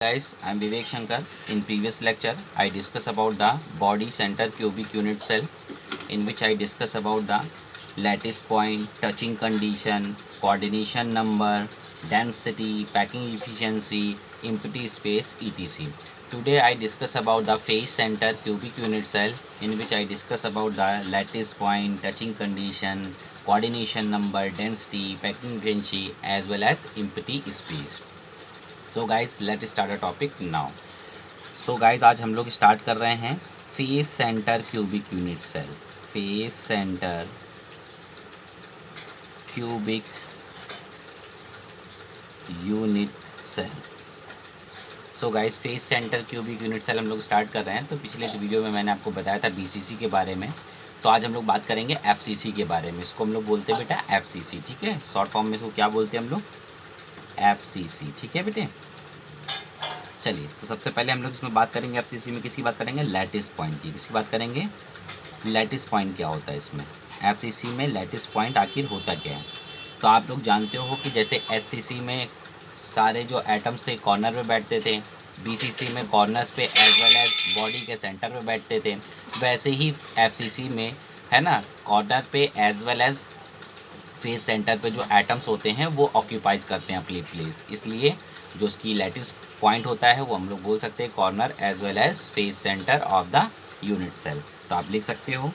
Guys, I'm Vivek Shankar. In previous lecture, I discussed about the body center cubic unit cell, in which I discuss about the lattice point, touching condition, coordination number, density, packing efficiency, empty space, etc. Today I discuss about the face center cubic unit cell, in which I discuss about the lattice point, touching condition, coordination number, density, packing efficiency, as well as empty space. So guys let start a topic now. So guys आज हम लोग start कर रहे हैं face centre cubic unit cell. Face centre cubic unit cell. So guys face centre cubic unit cell हम लोग start कर रहे हैं. तो पिछले वीडियो में मैंने आपको बताया था बीसीसी के बारे में. तो आज हम लोग बात करेंगे एफसीसी के बारे में. इसको हम लोग बोलते हैं बेटा एफसीसी. ठीक है, शॉर्ट फॉर्म में इसको क्या बोलते हैं हम लोग? एफसीसी. ठीक है बेटे, चलिए. तो सबसे पहले हम लोग इसमें बात करेंगे एफसीसी में किसकी बात करेंगे? लैटिस पॉइंट की. किसकी बात करेंगे? लैटिस पॉइंट क्या होता है इसमें? एफसीसी में लैटिस पॉइंट आखिर होता क्या है? तो आप लोग जानते हो कि जैसे एचसीसी में सारे जो एटम्स थे कॉर्नर पे बैठते थे, बीसीसी में कॉर्नर्स पे एज वेल एज बॉडी के सेंटर पे बैठते थे, वैसे ही एफसीसी में है ना, कॉर्नर पे as well as face centre पे जो एटम्स होते हैं वो ऑक्यूपाइज करते हैं अपनी प्लेस. इसलिए जो उसकी लैटिस पॉइंट होता है वो हम लोग बोल सकते हैं corner as well as face centre of the unit cell. तो आप लिख सकते हो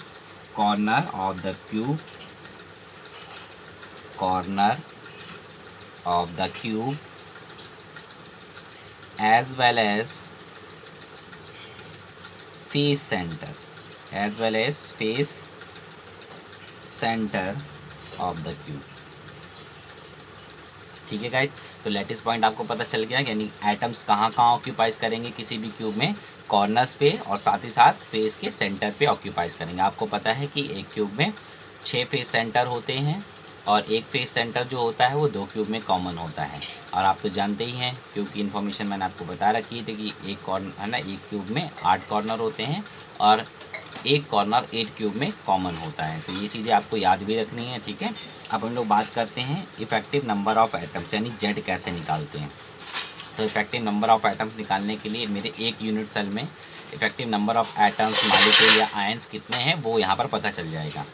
corner of the cube, corner of the cube as well as face centre, as well as face centre of the cube. ठीक है guys, तो lattice point आपको पता चल गया, यानी एटम्स कहाँ कहाँ ऑक्यूपाइज करेंगे किसी भी क्यूब में? कॉर्नर्स पे और साथ ही साथ फेस के सेंटर पे ऑक्यूपाइज करेंगे. आपको पता है कि एक क्यूब में 6 फेस सेंटर होते हैं और एक फेस सेंटर जो होता है वो 2 क्यूब में कॉमन होता है. और आप तो जानते ही हैं, क्योंकि इन्फॉर्मेशन मैंने आपको बता रखी थी कि एक कॉर्नर है ना, एक क्यूब में 8 कॉर्नर होते हैं और एक कॉर्नर 8 क्यूब में कॉमन होता है. तो ये चीज़ें आपको याद भी रखनी है. ठीक है, अब हम लोग बात करते हैं इफेक्टिव नंबर ऑफ़ एटम्स, यानी जेड कैसे निकालते हैं. तो इफेक्टिव नंबर ऑफ़ एटम्स निकालने के लिए मेरे एक यूनिट सेल में effective number of atoms, molecule या आयंस कितने हैं वो यहाँ पर पता चल जाएगा.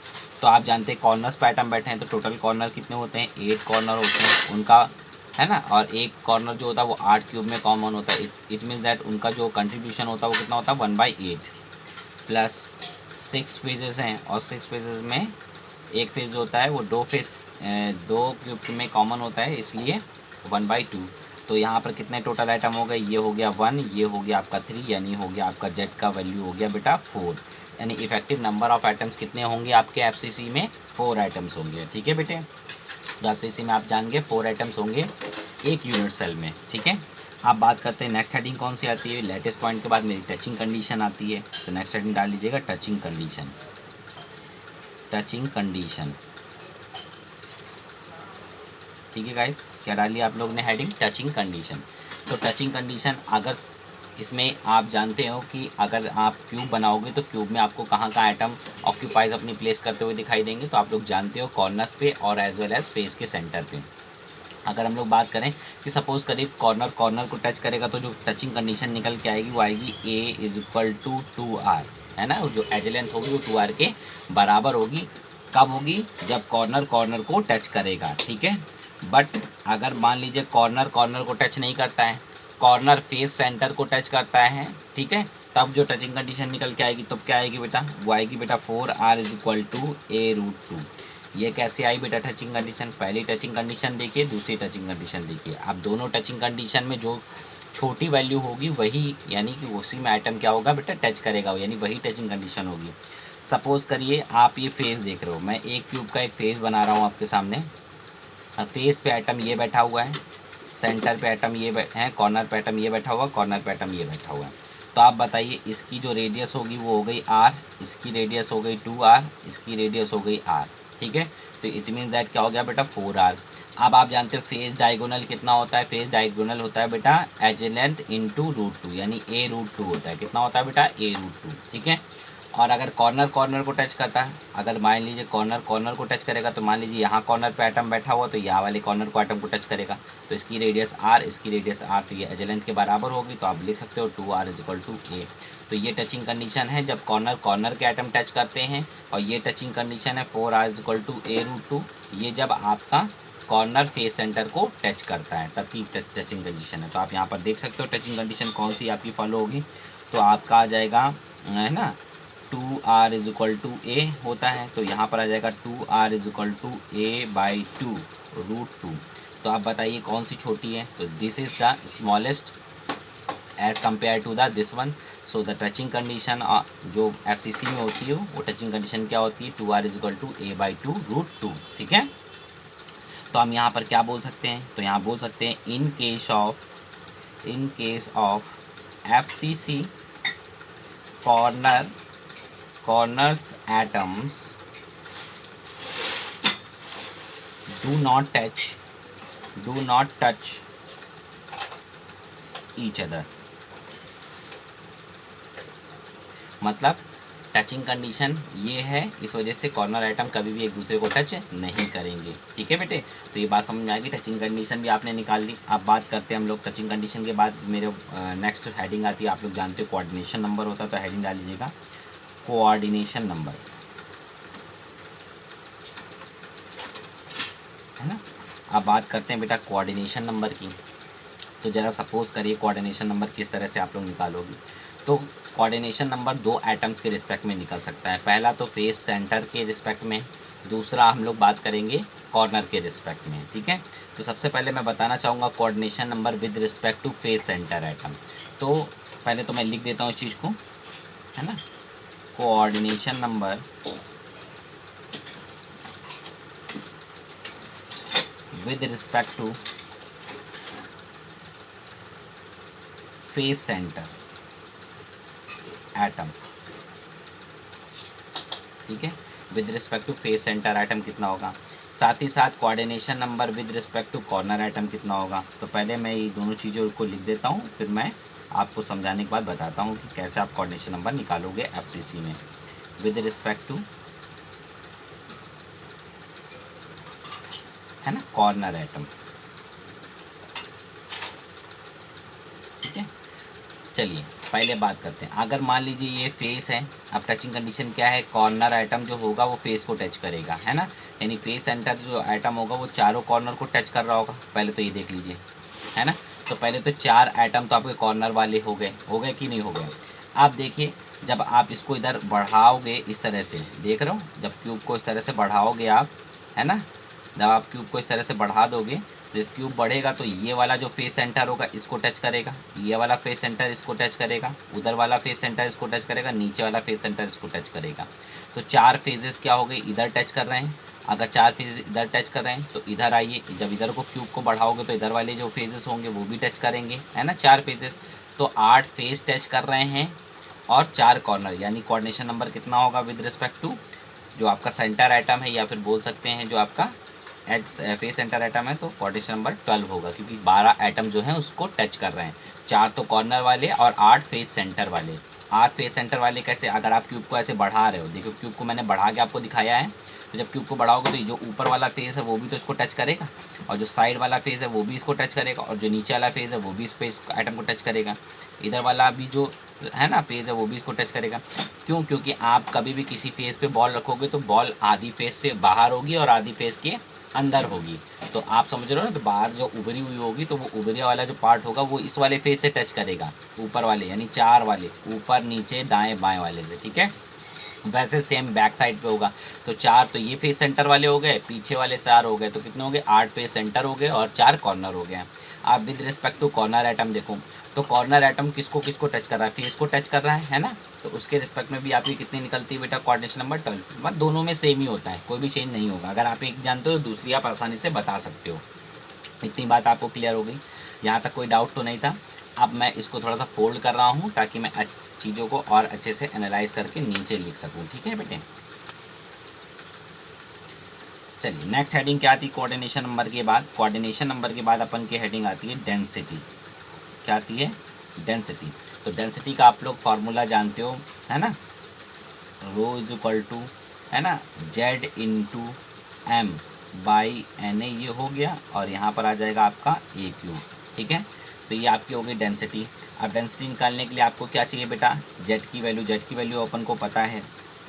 तो आप जानते हैं कॉर्नर्स पे एटम बैठे हैं तो टोटल कॉर्नर कितने होते हैं? 8 कॉर्नर होते हैं उनका, है ना. और एक कॉर्नर जो होता है वो 8 क्यूब में कॉमन होता है. इट मीन्स दैट उनका जो कंट्रीब्यूशन होता है वो कितना होता है? 1/8 प्लस 6 फेजेस हैं और 6 फेजेस में एक फेज होता है वो 2 क्यूब में कॉमन होता है, इसलिए 1/2. तो यहाँ पर कितने टोटल आइटम हो गए? ये हो गया 1, ये हो गया आपका 3, यानी हो गया आपका जेड का वैल्यू हो गया बेटा 4. यानी इफेक्टिव नंबर ऑफ आइटम्स कितने होंगे आपके एफसीसी में? 4 आइटम्स होंगे. ठीक है बेटे, तो एफसीसी में आप जान गए 4 आइटम्स होंगे एक यूनिट सेल में. ठीक है, आप बात करते हैं नेक्स्ट हेडिंग कौन सी आती है? लेटेस्ट पॉइंट के बाद मेरी टचिंग कंडीशन आती है. तो नेक्स्ट हेडिंग डाल लीजिएगा टचिंग कंडीशन. Touching condition. ठीक है गाइस, क्या डाली आप लोगों ने हेडिंग? Touching condition. तो टचिंग कंडीशन, अगर इसमें आप जानते हो कि अगर आप क्यूब बनाओगे तो क्यूब में आपको कहाँ का आइटम ऑक्यूपाइज अपनी प्लेस करते हुए दिखाई देंगे? तो आप लोग जानते हो कॉर्नर्स पे और एज वेल एज फेस के सेंटर पे. अगर हम लोग बात करें कि सपोज़ करीब कॉर्नर को टच करेगा तो जो टचिंग कंडीशन निकल के आएगी वो आएगी A = 2R, है ना. जो एज लेंथ होगी वो 2R के बराबर होगी. कब होगी? जब कॉर्नर को टच करेगा. ठीक है, बट अगर मान लीजिए कॉर्नर को टच नहीं करता है, कॉर्नर फेस सेंटर को टच करता है, ठीक है, तब जो टचिंग कंडीशन निकल के आएगी तब क्या आएगी बेटा? वो आएगी बेटा 4R = A√2. ये कैसे आई बेटा टचिंग कंडीशन? पहली टचिंग कंडीशन देखिए, दूसरी टचिंग कंडीशन देखिए. अब दोनों टचिंग कंडीशन में जो छोटी वैल्यू होगी वही, यानी कि उसी में आइटम क्या होगा बेटा? टच करेगा, यानी वही टचिंग कंडीशन होगी. सपोज़ करिए आप ये फेस देख रहे हो, मैं एक क्यूब का एक फेस बना रहा हूँ आपके सामने. अब फेस पे आइटम ये बैठा हुआ है, सेंटर पे आइटम ये है, कॉर्नर पे आइटम ये बैठा हुआ, कॉर्नर पे आइटम ये बैठा हुआ है. तो आप बताइए इसकी जो रेडियस होगी वो हो गई R, इसकी रेडियस हो गई 2R, इसकी रेडियस हो गई R. ठीक है, तो इट मीन दैट क्या हो गया बेटा? 4R. अब आप जानते हो फेस डायगोनल कितना होता है? फेस डायगोनल होता है बेटा एज लेंथ × √2, यानी A√2 होता है. कितना होता है बेटा? A√2. ठीक है, और अगर कॉर्नर कॉर्नर को टच करता है, अगर मान लीजिए कॉर्नर कॉर्नर को टच करेगा, तो मान लीजिए यहाँ कॉर्नर पे एटम बैठा हुआ, तो यहाँ वाले कॉर्नर को एटम को टच करेगा, तो इसकी रेडियस r, इसकी रेडियस r, तो ये एज लेंथ के बराबर होगी, तो आप लिख सकते हो 2r इक्वल टू a। तो ये टचिंग कंडीशन है जब कॉर्नर कॉर्नर के एटम टच करते हैं, और ये टचिंग कंडीशन है 4r इक्वल टू a√2, ये जब आपका कॉर्नर फेस सेंटर को टच करता है तब की टचिंग कंडीशन है। तो आप यहाँ पर देख सकते हो टचिंग कंडीशन कौन सी आपकी फॉलो होगी, तो आपका आ जाएगा, है ना, 2r is equal to a होता है, तो यहाँ पर आ जाएगा 2r is equal to a/2√2। तो आप बताइए कौन सी छोटी है, तो this is the smallest edge compare to the this one. So the touching condition जो FCC में होती है वो टचिंग कंडीशन क्या होती है, 2r is equal to a/2√2। ठीक है, तो हम यहाँ पर क्या बोल सकते हैं, तो यहाँ बोल सकते हैं in case of FCC corners atoms do not touch each other। मतलब टचिंग कंडीशन ये है, इस वजह से कॉर्नर आइटम कभी भी एक दूसरे को टच नहीं करेंगे। ठीक है बेटे, तो ये बात समझ में आएगी। टचिंग कंडीशन भी आपने निकाल ली। अब बात करते हैं हम लोग टचिंग कंडीशन के बाद मेरे नेक्स्ट हेडिंग आती है, आप लोग जानते हो कोऑर्डिनेशन नंबर होता है, तो हेडिंग डाल लीजिएगा कोऑर्डिनेशन नंबर, है ना। अब बात करते हैं बेटा कोऑर्डिनेशन नंबर की। तो ज़रा सपोज करिए कोऑर्डिनेशन नंबर किस तरह से आप लोग निकालोगे। तो कोऑर्डिनेशन नंबर दो एटम्स के रिस्पेक्ट में निकल सकता है। पहला तो फेस सेंटर के रिस्पेक्ट में, दूसरा हम लोग बात करेंगे कॉर्नर के रिस्पेक्ट में। ठीक है, तो सबसे पहले मैं बताना चाहूँगा coordination number with respect to face centre atom. तो पहले तो मैं लिख देता हूँ इस चीज़ को, है ना, coordination number with respect to face centre atom. ठीक है, with respect to face centre atom कितना होगा, साथ ही साथ coordination number with respect to corner atom कितना होगा। तो पहले मैं ये दोनों चीज़ों को लिख देता हूँ, फिर मैं आपको समझाने के बाद बताता हूँ कि कैसे आप कोऑर्डिनेशन नंबर निकालोगे FCC में। विद रिस्पेक्ट टू, है ना, कॉर्नर एटम। ठीक है, चलिए पहले बात करते हैं। अगर मान लीजिए ये फेस है, अब टचिंग कंडीशन क्या है, कॉर्नर आइटम जो होगा वो फेस को टच करेगा, है ना, यानी फेस सेंटर जो आइटम होगा वो चारों कॉर्नर को टच कर रहा होगा। पहले तो ये देख लीजिए, है ना, तो पहले तो चार आइटम तो आपके कॉर्नर वाले हो गए कि नहीं हो गए। आप देखिए जब आप इसको इधर बढ़ाओगे इस तरह से, देख रहे हो, जब क्यूब को इस तरह से बढ़ाओगे आप, है ना, जब आप क्यूब को इस तरह से बढ़ा दोगे तो क्यूब बढ़ेगा, तो ये वाला जो फेस सेंटर होगा इसको टच करेगा, ये वाला फेस सेंटर इसको टच करेगा, उधर वाला फेस सेंटर इसको टच करेगा, नीचे वाला फेस सेंटर इसको टच करेगा। तो चार फेजेस क्या हो गए, इधर टच कर रहे हैं। अगर चार फेजेस इधर टच कर रहे हैं तो इधर आइए, जब इधर को क्यूब को बढ़ाओगे तो इधर वाले जो फेजेस होंगे वो भी टच करेंगे, है ना, चार फेजेस। तो 8 फेस टच कर रहे हैं और 4 कॉर्नर, यानी कोऑर्डिनेशन नंबर कितना होगा विद रिस्पेक्ट टू जो आपका सेंटर आइटम है, या फिर बोल सकते हैं जो आपका एज फेस सेंटर आइटम है, तो कोऑर्डिनेशन नंबर 12 होगा, क्योंकि 12 आइटम जो हैं उसको टच कर रहे हैं, 4 तो कॉर्नर वाले और 8 फेस सेंटर वाले। 8 फेस सेंटर वाले कैसे, अगर आप क्यूब को ऐसे बढ़ा रहे हो, देखो क्यूब को मैंने बढ़ा के आपको दिखाया है, तो जब क्यूब को बढ़ाओगे तो जो ऊपर वाला फेस है वो भी तो इसको टच करेगा, और जो साइड वाला फेस है वो भी इसको टच करेगा, और जो नीचे वाला फेस है वो भी इस फेस आइटम को टच करेगा, इधर वाला भी जो है ना फेस है वो भी इसको टच करेगा। क्यों, क्योंकि आप कभी भी किसी फेस पे बॉल रखोगे तो बॉल आधी फेस से बाहर होगी और आधी फेस के अंदर होगी। तो आप समझ रहे हो ना, तो बाहर जो उभरी हुई होगी तो वो उभरी वाला जो पार्ट होगा वो इस वाले फेस से टच करेगा, ऊपर वाले, यानी 4 वाले, ऊपर नीचे दाएं बाएं वाले से। ठीक है, वैसे सेम बैक साइड पे होगा। तो 4 तो ये फेस सेंटर वाले हो गए, पीछे वाले 4 हो गए, तो कितने हो गए, 8 फेस सेंटर हो गए और 4 कॉर्नर हो गए। आप with respect to corner atom देखो, तो कॉर्नर आइटम किसको किसको टच कर रहा है, फेस को टच कर रहा है ना, तो उसके रिस्पेक्ट में भी आपकी कितनी निकलती है बेटा, कोऑर्डिनेशन नंबर 12। बट दोनों में सेम ही होता है, कोई भी चेंज नहीं होगा। अगर आप एक जानते हो तो दूसरी आप आसानी से बता सकते हो। इतनी बात आपको क्लियर हो गई, यहाँ तक कोई डाउट तो नहीं था। अब मैं इसको थोड़ा सा फोल्ड कर रहा हूँ ताकि मैं चीज़ों को और अच्छे से एनालाइज करके नीचे लिख सकूँ। ठीक है बेटे, चलिए नेक्स्ट हेडिंग क्या आती है कोऑर्डिनेशन नंबर के बाद, कोऑर्डिनेशन नंबर के बाद अपन की हेडिंग आती है डेंसिटी। क्या आती है, डेंसिटी। तो डेंसिटी का आप लोग फार्मूला जानते हो, है ना, रो इज इक्वल टू, है ना, Z into M by N A, ये हो गया, और यहाँ पर आ जाएगा आपका ए क्यूब। ठीक है, तो ये आपकी हो गई डेंसिटी। अब डेंसिटी निकालने के लिए आपको क्या चाहिए बेटा, जेड की वैल्यू। जेड की वैल्यू अपन को पता है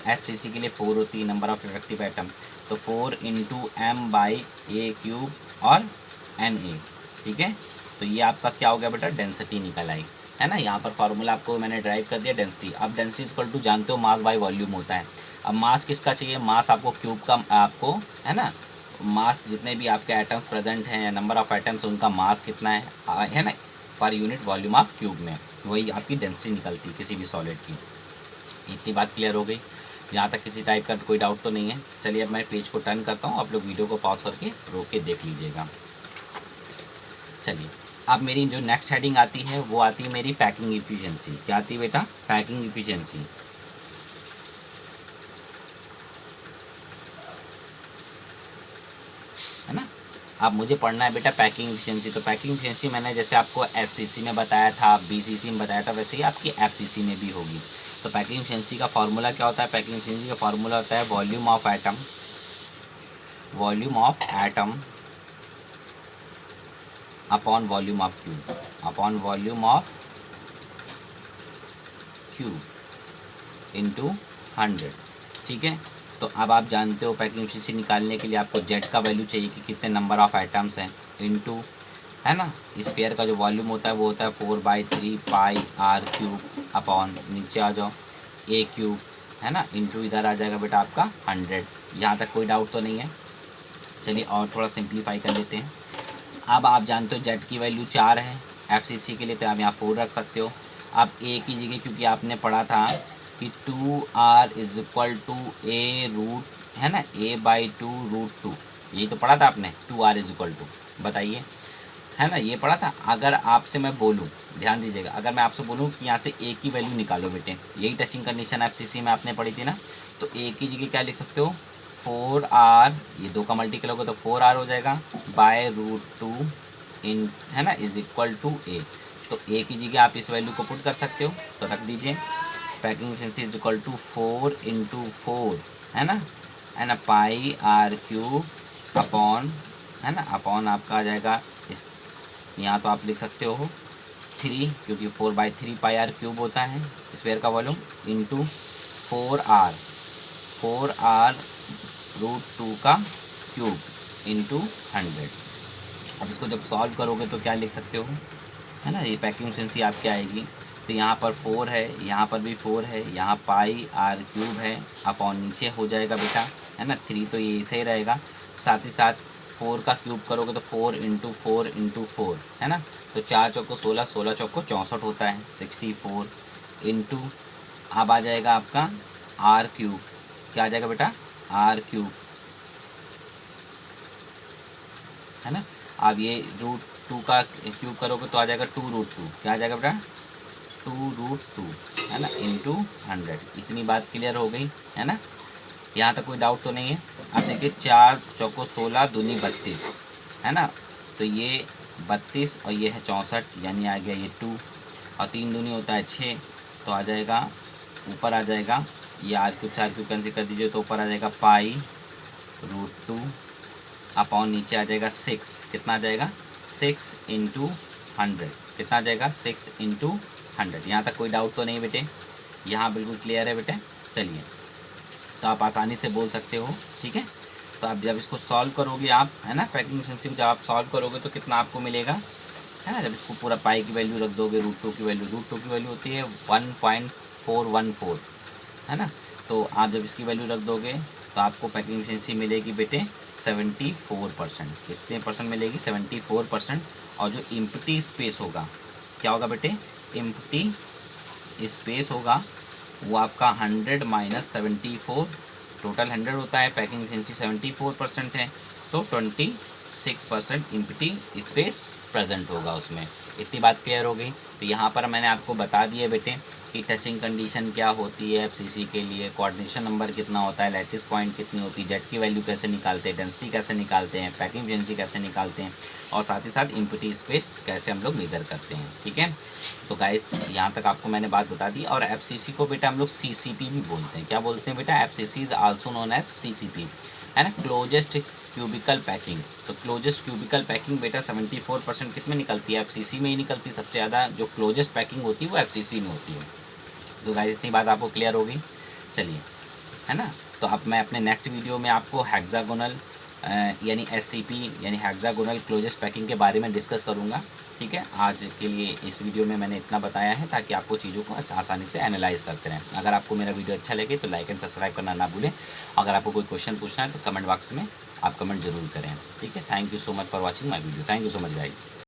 एफसीसी के लिए 4 होती है, नंबर ऑफ रिएक्टिव एटम। तो 4 into M by A cube और एन ए। ठीक है, तो ये आपका क्या हो गया बेटा, डेंसिटी निकल आई, है ना। यहाँ पर फार्मूला आपको मैंने ड्राइव कर दिया डेंसिटी। अब डेंसिटी इक्वल टू जानते हो मास बाय वॉल्यूम होता है। अब मास किसका चाहिए, मास आपको क्यूब का, आपको, है ना, मास जितने भी आपके एटम्स प्रेजेंट हैं, नंबर ऑफ एटम्स, उनका मास कितना है ना, per unit volume of cube में, वही आपकी डेंसिटी निकलती है किसी भी सॉलिड की। इतनी बात क्लियर हो गई, यहाँ तक किसी टाइप का कोई डाउट तो नहीं है। चलिए अब मैं पेज को टर्न करता हूँ, आप लोग वीडियो को पॉज करके रोक के देख लीजिएगा। चलिए अब मेरी जो नेक्स्ट हेडिंग आती है वो आती है मेरी पैकिंग इफिशिएंसी। क्या आती है बेटा, पैकिंग इफिशिएंसी। है ना, अब मुझे पढ़ना है बेटा पैकिंग इफिशिएंसी। तो पैकिंग इफिशिएंसी मैंने जैसे आपको एससीसी में बताया था, बीसीसी में बताया था, वैसे ही आपकी एफसीसी में भी होगी। तो पैकिंग इफिशिएंसी का फार्मूला क्या होता है, पैकिंग इफिशिएंसी का फार्मूला होता है volume of atom, volume of atom upon volume of cube, upon volume of cube into 100। ठीक है, तो अब आप जानते हो पैकिंग इफिशिएंसी निकालने के लिए आपको जेड का वैल्यू चाहिए कि कितने नंबर ऑफ आइटम्स हैं, इंटू, है ना, स्फीयर का जो वॉल्यूम होता है वो होता है 4/3 पाई आर क्यूब अपॉन, नीचे आ जाओ, ए क्यूब, है ना, इंटू इधर आ जाएगा बेटा आपका 100। यहाँ तक कोई डाउट तो नहीं है। चलिए और थोड़ा सिंप्लीफाई कर लेते हैं। अब आप जानते हो जेड की वैल्यू 4 है एफसीसी के लिए, तो आप यहाँ 4 रख सकते हो। अब ए की जगह, क्योंकि आपने पढ़ा था कि 2r is equal to a root, है ना, a/2√2, यही तो पढ़ा था आपने, 2r इज इक्वल टू, बताइए, है ना, ये पढ़ा था। अगर आपसे मैं बोलूँ, ध्यान दीजिएगा, अगर मैं आपसे बोलूँ कि यहाँ से ए की वैल्यू निकालो बेटे, यही टचिंग कंडीशन एफसीसी में आपने पढ़ी थी ना, तो ए की जगह क्या लिख सकते हो, 4r, ये 2 का मल्टीपल होगा तो 4r हो जाएगा, /√2 इन, है ना, इज इक्वल टू ए। तो ए की जगह आप इस वैल्यू को पुट कर सकते हो, तो रख दीजिए, packing efficiency is equal to 4 into 4, है ना, पाई आर क्यूब अपॉन, है ना, अपॉन आपका आ जाएगा इस, यहाँ तो आप लिख सकते हो 3, क्योंकि 4/3 पाई आर क्यूब होता है स्क्वायर का वॉल्यूम, इंटू 4r√2 का क्यूब इंटू 100। अब इसको जब सॉल्व करोगे तो क्या लिख सकते हो, है ना, ये पैकिंग एफिशिएंसी आपकी आएगी। तो यहाँ पर 4 है, यहाँ पर भी 4 है, यहाँ पाई आर क्यूब है, अपॉन नीचे हो जाएगा बेटा, है ना, 3 तो ये सही रहेगा, साथ ही साथ 4 का क्यूब करोगे तो 4 इंटू 4 इंटू 4, है ना, तो 4 चौको 16, 16 चौको 64 होता है, 64 इंटू, अब आ जाएगा आपका आर क्यूब, क्या आ जाएगा बेटा, आर क्यूब, है ना। अब ये √2 का क्यूब करोगे तो आ जाएगा 2√2, क्या आ जाएगा बेटा, 2√2, है ना, इंटू 100। इतनी बात क्लियर हो गई, है ना, यहाँ तक कोई डाउट तो नहीं है। अब देखिए 4 चौको 16 दूनी 32, है ना, तो ये 32 और ये है 64, यानी आ गया ये 2, और 3 दूनी होता है 6, तो आ जाएगा, ऊपर आ जाएगा ये आर क्यूब 4 क्यूब कैंसिल कर दीजिए तो ऊपर आ जाएगा pi√2 अपॉन नीचे आ जाएगा 6, कितना आ जाएगा, 6 इंटू 100, कितना आ जाएगा, 6 इंटू 100। यहाँ तक कोई डाउट तो नहीं बेटे, यहाँ बिल्कुल क्लियर है बेटे। चलिए, तो आप आसानी से बोल सकते हो, ठीक है। तो आप जब इसको सॉल्व करोगे आप, है ना, पैकिंग एफिशिएंसी जब आप सॉल्व करोगे तो कितना आपको मिलेगा, है ना, जब इसको पूरा पाई की वैल्यू रख दोगे, √2 की वैल्यू, √2 की वैल्यू होती है 1.414, है ना, तो आप जब इसकी वैल्यू रख दोगे तो आपको पैकिंग एफिशिएंसी मिलेगी बेटे 74%। कितने परसेंट मिलेगी, 74%। और जो इम्प्टी स्पेस होगा, क्या होगा बेटे, इम्प्टी स्पेस होगा वो आपका 100 - 74, टोटल 100 होता है, पैकिंग एफिशिएंसी 74% है, तो 26% इम्प्टी स्पेस प्रेजेंट होगा उसमें। इतनी बात क्लियर हो गई। तो यहाँ पर मैंने आपको बता दिया बेटे कि टचिंग कंडीशन क्या होती है एफसीसी के लिए, कोऑर्डिनेशन नंबर कितना होता है, लैटिस पॉइंट कितनी होती है, जेट की वैल्यू कैसे निकालते हैं, डेंसिटी कैसे निकालते हैं, पैकिंग एफिशिएंसी कैसे निकालते हैं, और साथ ही साथ इम्पटी स्पेस कैसे हम लोग मेज़र करते हैं। ठीक है, तो गाइस यहाँ तक आपको मैंने बात बता दी। और एफसीसी को बेटा हम लोग सीसीपी भी बोलते हैं। क्या बोलते हैं बेटा? FCC is also known as CCP, है ना, क्लोजेस्ट क्यूबिकल पैकिंग। तो क्लोजेस्ट क्यूबिकल पैकिंग बेटा 74% किस में निकलती है? एफसीसी में ही निकलती। सबसे ज़्यादा जो क्लोजेस्ट पैकिंग होती है वो एफसीसी में होती है। तो गाइस इतनी बात आपको क्लियर हो गई। चलिए, है ना, तो अब मैं अपने नेक्स्ट वीडियो में आपको हेक्सागोनल यानी एससीपी यानी हेक्सागोनल क्लोजेस्ट पैकिंग के बारे में डिस्कस करूँगा। ठीक है, आज के लिए इस वीडियो में मैंने इतना बताया है ताकि आपको चीज़ों को आसानी से एनालाइज करते रहें। अगर आपको मेरा वीडियो अच्छा लगे तो लाइक एंड सब्सक्राइब करना ना भूलें। अगर आपको कोई क्वेश्चन पूछना है तो कमेंट बॉक्स में आप कमेंट जरूर करें। ठीक है, thank you so much for watching my video. Thank you so much guys.